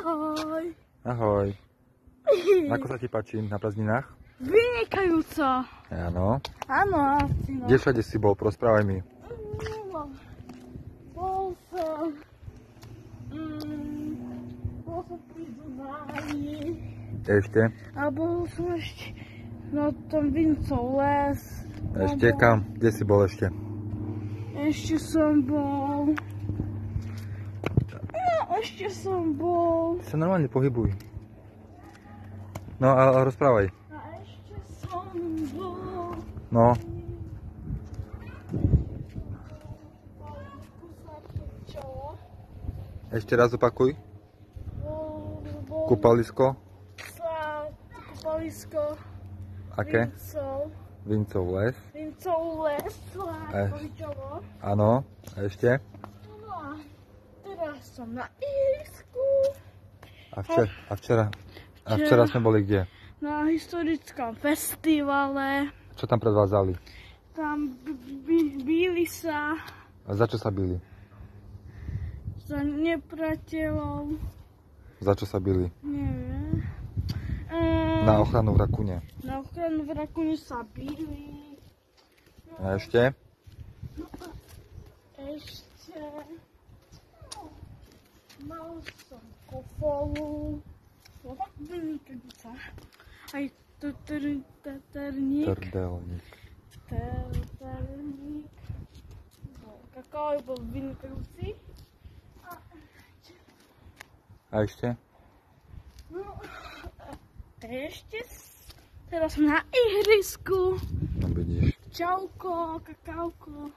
Ahoj. Ahoj. Ako sa ti páči na prázdninách? Vynikajúco. Áno. Áno, no. Kde všade si bol? Porozprávaj mi. Bol som pri Dunaji. Ešte? A bol som ešte na tom Vincov les. Ešte kam? Kde si bol ešte? Ešte som bol. Sa normálne pohybuj. No a rozprávaj. A ešte som bol. No. Ešte raz opakuj. Kúpalisko. Kúpalisko. Aké? Vincov les. Vincov les. Slávkovičovo. Áno. A ešte? No a teraz som na ihrisku. A včera sme boli kde? Na historickom festivale. Čo tam predvádzali? Tam bíli sa. A za čo sa bili? Za nepriateľov. Za čo sa bili? Neviem. Na ochranu v Rakúne. Na ochranu v Rakúne sa bíli. A ešte? Ešte. Mal som kofolu. No tak vynikajúca. Aj trdelník. Trdelník. Kakao bol vynikajúci. A ešte? No, ešte teraz som na ihrisku. No vidíš. Čauko, kakaoko.